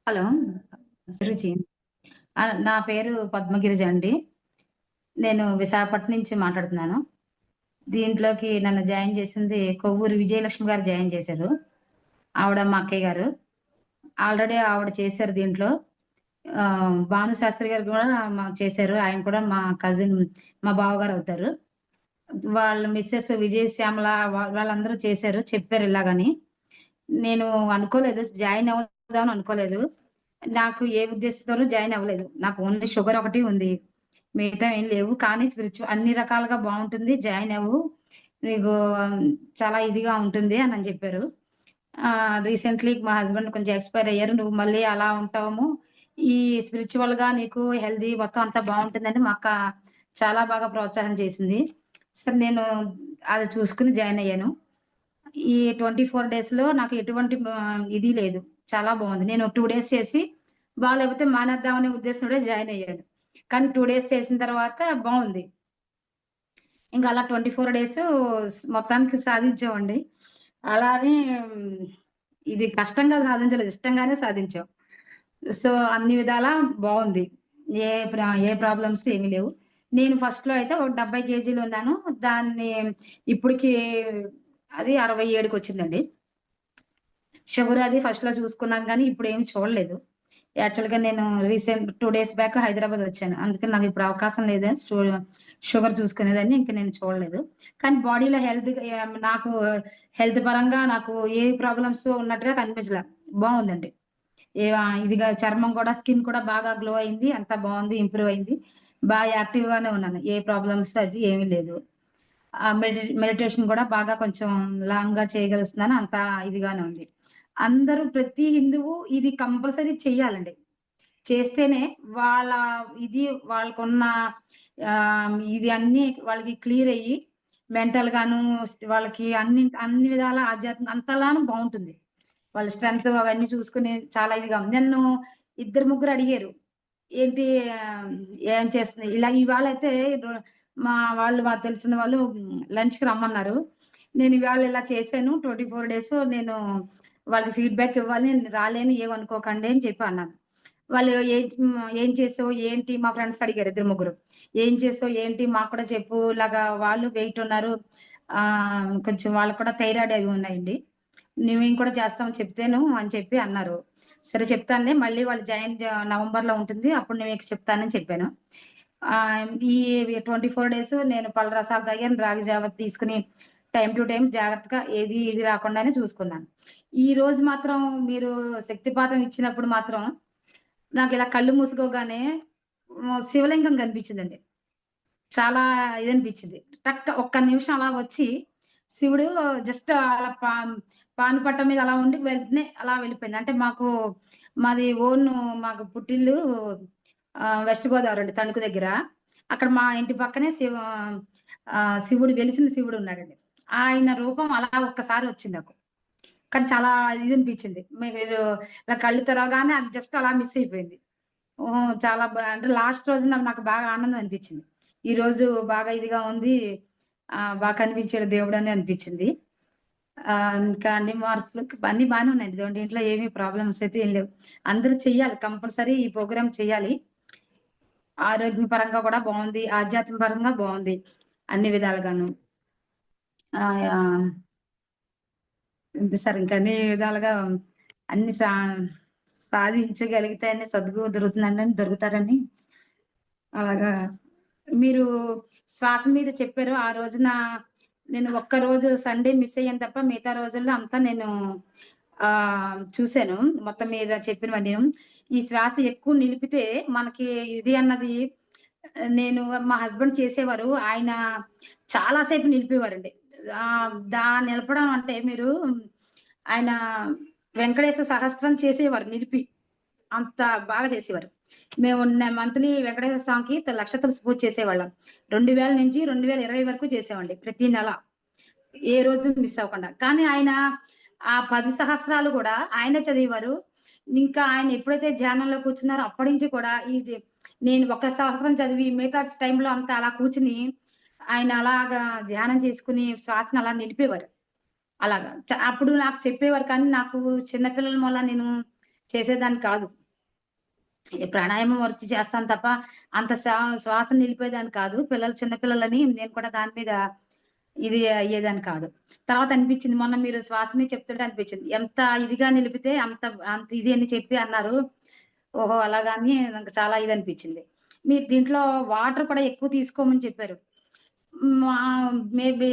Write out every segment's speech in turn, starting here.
Hello! రుచి. నా పేరు పద్మగిరిజ అండి. నేను విశాఖపట్నం నుంచి మాట్లాడుతున్నాను. దీంట్లోకి నన్ను జాయిన్ చేసింది కొవ్వూరి విజయలక్ష్మి గారు జాయిన్ చేశారు. ఆవిడ మా అక్కయ్య గారు. ఆల్రెడీ ఆవిడ చేశారు దీంట్లో. భానుశాస్త్రి గారు కూడా చేశారు. ఆయన కూడా మా కజిన్, మా బావగారవుతారు. వాళ్ళ మిసెస్ విజయశ్యామల వాళ్ళందరూ చేశారు. చెప్పారు ఇలాగని. నేను అనుకోలేదు. జాయిన్ అవుదామని అనుకోలేదు. నాకు ఏ ఉద్దేశంతోనూ జాయిన్ అవ్వలేదు. నాకు ఓన్లీ షుగర్ ఒకటి ఉంది. మిగతావి ఏం లేవు. కానీ అన్ని రకాలుగా బావుంటుంది. జాయిన్ అవ్వు. నీకు చాలా ఇదిగా ఉంటుంది అనని చెప్పారు. రీసెంట్‌లీ మా హస్బెండ్ కొంచెం ఎక్స్‌పైర్ అయ్యారు. నువ్వు మళ్ళీ అలా ఉంటావేమో. ఈ స్పిరిచ్యువల్‌గా నీకు హెల్తీ మొత్తం అంతా బావుంటుందని మా అక్క చాలా బాగా ప్రోత్సాహం చేసింది. సరే నేను అది చూసుకొని జాయిన్ అయ్యాను. ఈ 24 డేస్‌లో నాకు ఎటువంటి ఇది లేదు. చాలా బావుంది. నేను 2 డేస్ చేసి బాలేపోతే మానేద్దామనే ఉద్దేశంలో జాయిన్ అయ్యాను. కానీ 2 డేస్ చేసిన తర్వాత బావుంది. ఇంక అలా 24 డేసు మొత్తానికి సాధించామండి. అలా అని ఇది కష్టంగా సాధించలేదు. ఇష్టంగానే సాధించాం. సో, అన్ని విధాలా బావుంది. ఏ ప్రాబ్లమ్స్ ఏమి లేవు. నేను ఫస్ట్‌లో అయితే ఒక 70 కేజీలున్నాను. దాన్ని ఇప్పటికి అది 67కొచ్చిందండి. షుగర్ అది ఫస్ట్‌లో చూసుకున్నాను గానీ, ఇప్పుడేమి చూడలేదు. యాక్చువల్‌గా నేను రీసెంట్ 2 డేస్ బ్యాక్ హైదరాబాద్ వచ్చాను. అందుకని నాకిప్పుడు అవకాశం లేదని షుగర్ చూసుకునేదాన్ని. ఇంక నేను చూడలేదు. కానీ బాడీలో నాకు హెల్త్ పరంగా నాకు ఏ ప్రాబ్లమ్స్ ఉన్నట్టుగా కనిపించలా. బావుందండి. ఇదిగా చర్మం కూడా స్కిన్ కూడా బాగా గ్లో అయింది. అంతా బావుంది. ఇంప్రూవ్ అయింది. యాక్టివ్‌గానే ఉన్నాను. ఏ ప్రాబ్లమ్స్ అది ఏమీ లేదు. మెడిటేషన్ కూడా బాగా కొంచెం లాంగ్‌గా చేయగలుగుతున్నాను. అంతా ఇదిగానే ఉంది. ప్రతి హిందువు ఇది కంపల్సరీ చెయ్యాలండి. చేస్తేనే వాళ్ళ ఇది వాళ్ళకున్న ఇది అన్నీ వాళ్ళకి క్లియర్ అయ్యి మెంటల్‌గాను వాళ్ళకి అన్ని విధాల ఆధ్యాత్మిక అంతలాను బావుంటుంది. వాళ్ళ స్ట్రెంత్ అవన్నీ చూసుకొని చాలా ఇదిగా ఉంది. నన్ను ఇద్దరు ముగ్గురు అడిగారు. ఏంటి ఆహ్, ఏం చేస్తుంది? ఇలా ఇవాళైతే రొ మా వాళ్ళు మాకు తెలిసిన వాళ్ళు లంచ్‌కి రమ్మన్నారు. నేను ఇవాళ ఇలా చేశాను. 24 డేస్ నేను వాళ్ళకి ఫీడ్‌బ్యాక్ ఇవ్వాలి. నేను రాలేను ఏమనుకోకండి అని చెప్పి అన్నాను. వాళ్ళు ఏం చేసావు? ఏంటి? మా ఫ్రెండ్స్ అడిగారు ఇద్దరు ముగ్గురు. ఏం చేసావు? ఏంటి? మాకు కూడా చెప్పు. ఇలాగా వాళ్ళు వెయిట్ ఉన్నారు. కొంచెం వాళ్ళకి కూడా థైరాయిడ్ అవి ఉన్నాయండి. మేము కూడా చేస్తాం చెప్తేను అని చెప్పి అన్నారు. సరే చెప్తానులే మళ్ళీ వాళ్ళు నవంబర్‌లో ఉంటుంది. అప్పుడు నేను మీకు చెప్తానని చెప్పాను. ఈ 24 డేస్ నేను పళ్ళ రసాలు తాగాను. రాగి జావ తీసుకొని టైమ్ టు టైమ్ జాగ్రత్తగా ఇది రాకుండానే చూసుకున్నాను. ఈ రోజు మాత్రం మీరు శక్తిపాతం ఇచ్చినప్పుడు మాత్రం నాకిలా కళ్ళు మూసుకోగానే శివలింగం కనిపించిందండి. చాలా ఇదనిపించింది. ఒక్క నిమిషం అలా వచ్చి శివుడు జస్ట్ అలా పానిపట్ట మీద అలా ఉండి వెంటనే అలా వెళ్ళిపోయింది. అంటే మాది మాకు పుట్టిల్లు వెస్ట్ గోదావరి అండి తణుకు దగ్గర. అక్కడ మా ఇంటి పక్కనే శివుడు వెలిసిన శివుడు ఉన్నాడండి. ఆయన రూపం అలా ఒక్కసారి వచ్చింది నాకు. కానీ చాలా ఇదనిపించింది. మీరు ఇలా కళ్ళు తెరవగానే అది జస్ట్ అలా మిస్ అయిపోయింది. ఓహ్! చాలా అంటే లాస్ట్ రోజున నాకు బాగా ఆనందం అనిపించింది. ఈరోజు బాగా ఇదిగా ఉంది. బాగా కనిపించాడు దేవుడని అనిపించింది. ఇంకా అన్ని మార్పులు అన్నీ బానే ఉన్నాయండి. దీంట్లో ఏమి ప్రాబ్లమ్స్ అయితే ఏం లేవు. అందరూ చెయ్యాలి. కంపల్సరీ ఈ ప్రోగ్రామ్ చెయ్యాలి. ఆరోగ్యపరంగా కూడా బావుంది. ఆధ్యాత్మిక పరంగా బావుంది. అన్ని విధాలుగాను. యాహ్! అంతే సార్ ఇంక అన్ని విధాలుగా అన్ని సాధించగలిగితే అన్ని దొరుకుతారని అలాగా మీరు శ్వాస మీద చెప్పారు. ఆ రోజున నేను ఒక్కరోజు సండే మిస్ అయ్యాను తప్ప మిగతా రోజుల్లో అంతా నేను చూసాను. మొత్తం మీరు చెప్పినవన్నీను. ఈ శ్వాస ఎక్కువ నిలిపితే మనకి ఇది అన్నది మా హస్బెండ్ చేసేవారు. ఆయన చాలా సేపు నిలిపేవారండి. నిలపడం అంటే ఆయన వెంకటేశ్వర సహస్రం చేసేవారు నిలిపి. అంత బాగా చేసేవారు. మేము మంత్లీ వెంకటేశ్వర స్వామికి లక్ష తులసి పూజ చేసేవాళ్ళం. 2000 నుంచి 2020 వరకు చేసామండి ప్రతి నెల. ఏ రోజు మిస్ అవ్వకుండా. కానీ ఆయన ఆ 10 సహస్రాలు గూడా ఆయనే చదివేవారు. ఇంకా ఆయన ఎప్పుడైతే ధ్యానంలో కూర్చున్నారో అప్పటి నుంచి కూడా నేను ఒక సంవత్సరం చదివి మిగతా టైంలో అంతా అలా కూర్చొని ఆయన అలాగా ధ్యానం చేసుకొని శ్వాసను అలా నిలిపేవారు. అలాగా. అప్పుడు నాకు చెప్పేవారు కానీ నాకు చిన్న పిల్లల వల్ల నేను చేసేదాన్ని కాదు. ప్రాణాయామం వరకు చేస్తాను తప్ప, అంత శ్వాస నిలిపేదాన్ని కాదు. పిల్లలు చిన్న పిల్లలని నేను కూడా దాని మీద ఇది అయ్యేదాన్ని కాదు. తర్వాత అనిపించింది, మొన్న మీరు శ్వాస మీద చెప్తుంటే అనిపించింది. ఎంత ఇదిగా నిలిపితే అంత అంత ఇది అని చెప్పి అన్నారు. ఓహో! అలాగా అని నాకు చాలా ఇదనిపించింది. మీరు దీంట్లో వాటర్ కూడా ఎక్కువ తీసుకోమని చెప్పారు. మా మేబీ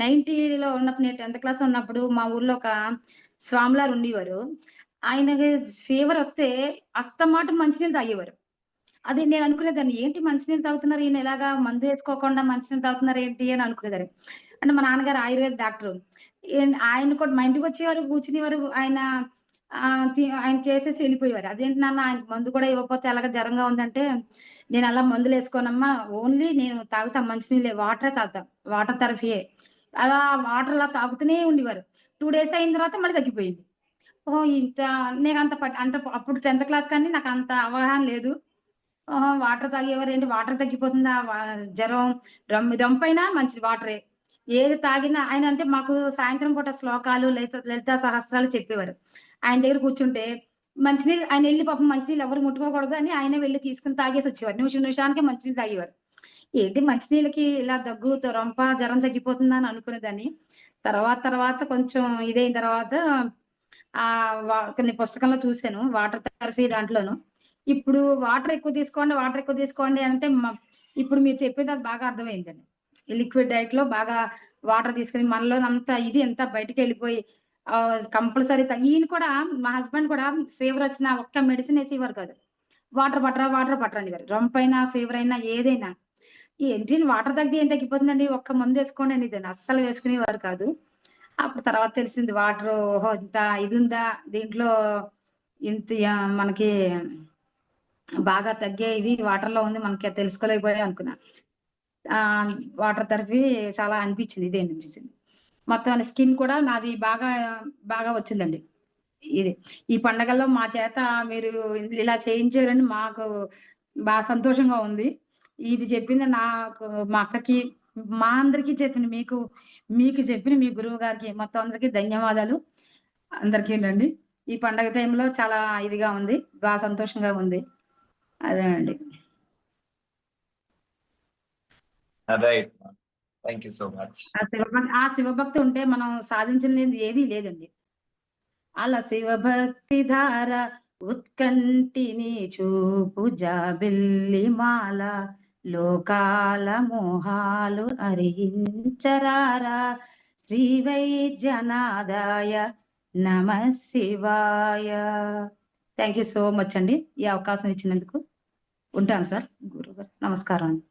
90లో ఉన్నప్పుడు, నేను 10థ్ క్లాస్‌లో ఉన్నప్పుడు మా ఊర్లో ఒక స్వామివారు ఉండేవారు. ఆయనకి ఫీవరొస్తే అస్తమాటు మంచినీళ్ళు తాగేవారు. అది నేను అనుకునేదాన్ని, ఏంటి మంచినీళ్ళు తాగుతున్నారు ఈయన ఇలాగా, మందేసుకోకుండా మంచినీళ్ళు తాగుతున్నారేంటి అని అనుకునేదాన్ని. అంటే మా నాన్నగారు ఆయుర్వేద డాక్టరు. ఆయన కూడా మా ఇంటికొచ్చేవారు, కూర్చునేవారు. ఆయన ఆయన చేసేసి ఎళ్ళిపోయేవారు. అదేంటి నాన్న ఆయనకి మందు కూడా ఇవ్వకపోతే ఎలాగా, జ్వరంగా ఉందంటే, నేనలా మందులేసుకోనమ్మా, ఓన్లీ నేను తాగుతా మంచినీళ్ళే, వాటరే తాగుతా. వాటర్ థెరపీయే. అలా వాటరలా తాగుతూనే ఉండేవారు. 2 డేస్ అయిన తర్వాత మళ్ళీ తగ్గిపోయింది. ఓహో! నేనంత అంటే అప్పుడు 10థ్ క్లాస్ కానీ నాకంత అవగాహన లేదు. ఓహో! వాటర్ తాగేవారేంటి, వాటర్ తగ్గిపోతుందా? జరం, రొంపైనా మంచిది వాటరే. ఏది తాగినా ఆయన అంటే మాకు సాయంత్రం పూట శ్లోకాలు, లలితా సహస్రాలు చెప్పేవారు. ఆయన దగ్గర కూర్చుంటే మంచినీళ్ళు, ఆయనెళ్లి పాపం మంచినీళ్ళు ఎవరు ముట్టుకోకూడదు అని ఆయనే వెళ్లి తీసుకొని తాగేసొచ్చేవారు. నిమిషం నిమిషానికే మంచినీళ్ళు తాగేవారు. ఏంటి మంచినీళ్ళకి ఇలా దగ్గు, రొంప, జరం తగ్గిపోతుందా అని అనుకునేదాన్ని. తర్వాత తర్వాత కొంచెం ఇదైన తర్వాత కొన్ని పుస్తకంలో చూసాను. వాటర్ థెరపీ దాంట్లోను. ఇప్పుడు వాటర్ ఎక్కువ తీసుకోండి అంటే ఇప్పుడు మీరు చెప్పేది అది బాగా అర్థమైందండి. ఈ లిక్విడ్ డైట్‌లో బాగా వాటర్ తీసుకొని మనలోనంతా ఇది అంతా బయటికెళ్ళిపోయి కంపల్సరీ ఈయన కూడా, మా హస్బెండ్ కూడా ఫీవరొచ్చినా ఒక్క మెడిసిన్ ఏసేవారు కాదు. వాటర్ పట్టరా అనేవారు. రొంపైనా, ఫీవరయినా ఏదైనా. ఏంటి వాటర్ తాగితే ఏం తగ్గిపోతుందండి, ఒక్క మందేసుకోండి అనేదాన్ని. అస్సలు వేసుకునేవారు కాదు. అప్పుడు తర్వాత తెలిసింది వాటరు, ఓహో! ఇంత ఇదుందా దీంట్లో, ఇంత మనకి బాగా తగ్గే ఇది వాటర్‌లో ఉంది. మనకి తెలుసుకోలేకపోయాం అనుకున్నా. ఆహ్, వాటర్ థెరపీ చాలా అనిపించింది. ఇదే అనిపించింది. మొత్తం స్కిన్ కూడా నాది బాగా, బాగా వచ్చిందండి. ఇది. ఈ పండగల్లో మా చేత మీరు ఇలా చేయించారని మాకు సంతోషంగా ఉంది. ఇది చెప్పింది నాకు, మా అక్కకి, మా అందరికి చెప్పిన మీకు, మీకు చెప్పిన మీ గురువు గారికి మొత్తం అందరికి ధన్యవాదాలు. అందరికీనండి. ఈ పండగ టైంలో చాలా ఇదిగా ఉంది. సంతోషంగా ఉంది. అదేనండి. Right. Thank you so much. ఆ శివభక్తి ఉంటే మనం సాధించలేనిది ఏదీ లేదండి. అలా శివభక్తి ధార ఉత్కంఠిని చూపు జాబిల్లి మాల, లోకాల మోహాలు అరిగించరారా, శ్రీ వైద్యనాథాయ నమః శివాయ. థాంక్ యూ సో మచ్ అండి. ఈ అవకాశం ఇచ్చినందుకు. ఉంటాను సార్. గురువుగారు నమస్కారం అండి.